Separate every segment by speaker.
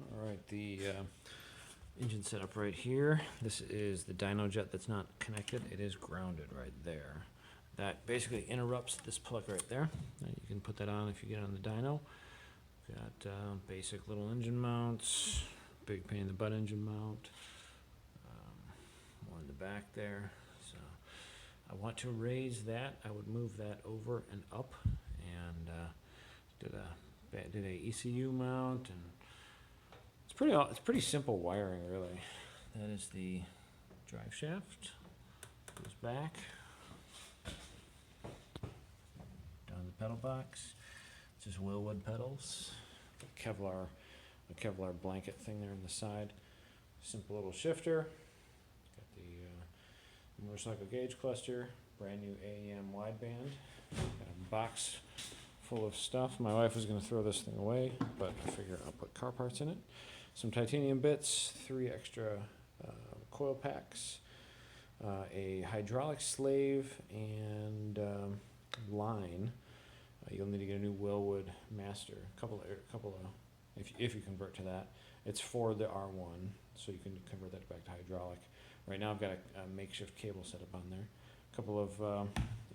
Speaker 1: All right, the engine setup right here. This is the dyno jet that's not connected. It is grounded right there. That basically interrupts this plug right there. You can put that on if you get on the dyno. Got basic little engine mounts, big pain in the butt engine mount, one in the back there. So I want to raise that. I would move that over and up, and did a ECU mount, and it's pretty simple wiring really. That is the drive shaft. Goes back down the pedal box. It's just Wilwood pedals. A Kevlar blanket thing there on the side. Simple little shifter. Got the motorcycle gauge cluster. Brand new AEM wideband. Got a box full of stuff. My wife was going to throw this thing away, but I figure I'll put car parts in it. Some titanium bits, 3 extra coil packs, a hydraulic slave, and line. You'll need to get a new Wilwood master. A couple of, if you convert to that. It's for the R1, so you can convert that back to hydraulic. Right now I've got a makeshift cable set up on there. A couple of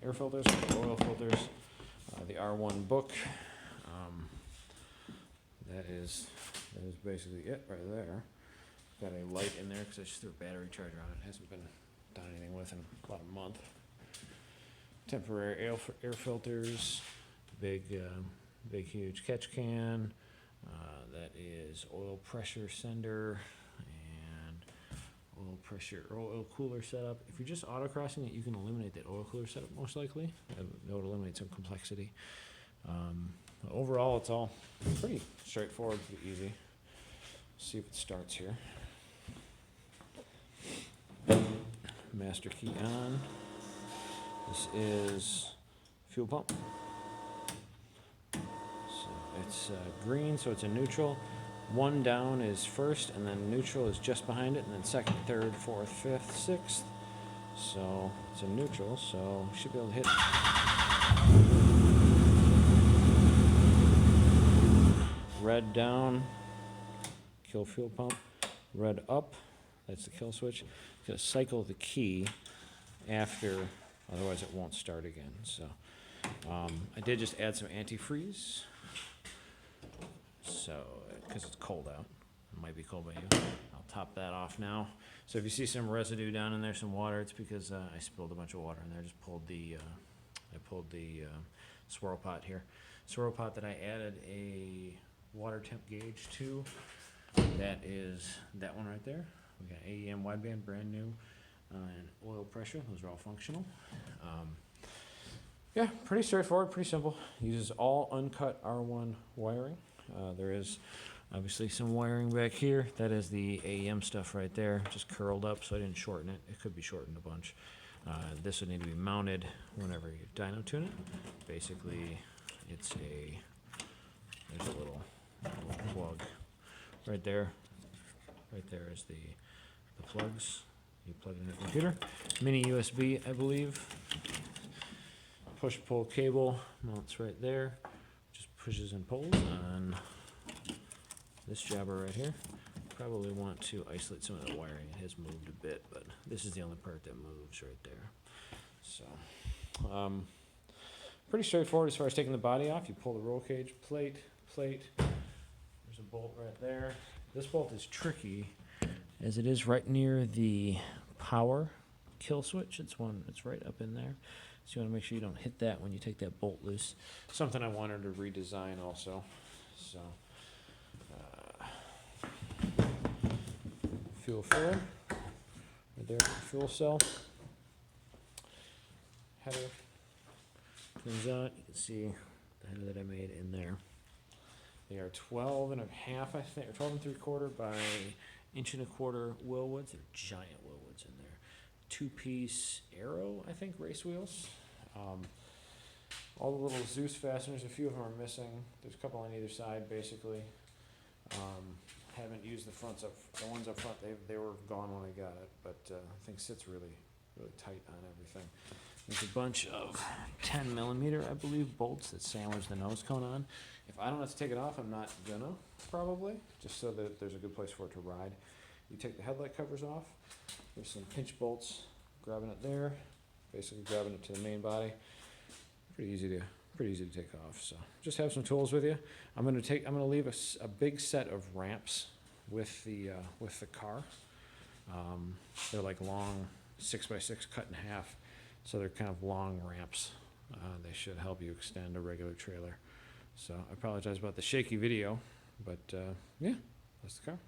Speaker 1: air filters, oil filters, the R1 book. That is basically it right there. Got a light in there because I just threw a battery charger on it. Hasn't been done anything with in about a month. Temporary air filters, big huge catch can. That is oil pressure sender and oil cooler setup. If you're just autocrossing it, you can eliminate that oil cooler setup most likely. That would eliminate some complexity. Overall, it's all pretty straightforward, pretty easy. See if it starts here. Master key on. This is fuel pump. So it's green, so it's in neutral. 1 down is first, and then neutral is just behind it, and then second, third, fourth, fifth, sixth. So it's in neutral, so we should be able to hit. Red down, kill fuel pump. Red up, that's the kill switch. Gonna cycle the key after, otherwise it won't start again. So I did just add some antifreeze. So, because it's cold out, it might be cold by you. I'll top that off now. So if you see some residue down in there, some water, it's because I spilled a bunch of water in there. I just pulled the swirl pot here. Swirl pot that I added a water temp gauge to. That is that one right there. We got AEM wideband, brand new, and oil pressure. Those are all functional. Yeah, pretty straightforward, pretty simple. Uses all uncut R1 wiring. There is obviously some wiring back here. That is the AEM stuff right there, just curled up, so I didn't shorten it. It could be shortened a bunch. This would need to be mounted whenever you dyno tune it. Basically, there's a little plug right there. Right there is the plugs. You plug it in the computer. Mini USB, I believe. Push-pull cable mounts right there. Just pushes and pulls on this jabber right here. Probably want to isolate some of the wiring. It has moved a bit, but this is the only part that moves right there. So, pretty straightforward as far as taking the body off. You pull the roll cage plate. There's a bolt right there. This bolt is tricky as it is right near the power kill switch. It's right up in there. So you want to make sure you don't hit that when you take that bolt loose. Something I wanted to redesign also. So fuel filler right there, fuel cell. Header comes out. You can see the header that I made in there. They are 12 and a half, I think, or 12 and 3/4 by 1.25 Wilwoods. They're giant Wilwoods in there. 2-piece Aero, I think, race wheels. All the little Zeus fasteners, a few of them are missing. There's a couple on either side, basically. Haven't used the fronts up. The ones up front, they were gone when I got it, but I think sits really tight on everything. There's a bunch of 10mm, I believe, bolts that sandwich the nose cone on. If I don't have to take it off, I'm not gonna, probably, just so that there's a good place for it to ride. You take the headlight covers off. There's some pinch bolts, grabbing it there, basically grabbing it to the main body. Pretty easy to take off. So just have some tools with you. I'm gonna leave a big set of ramps with the car. They're like long 6x6 cut in half, so they're kind of long ramps. They should help you extend a regular trailer. So I apologize about the shaky video, but yeah, that's the car.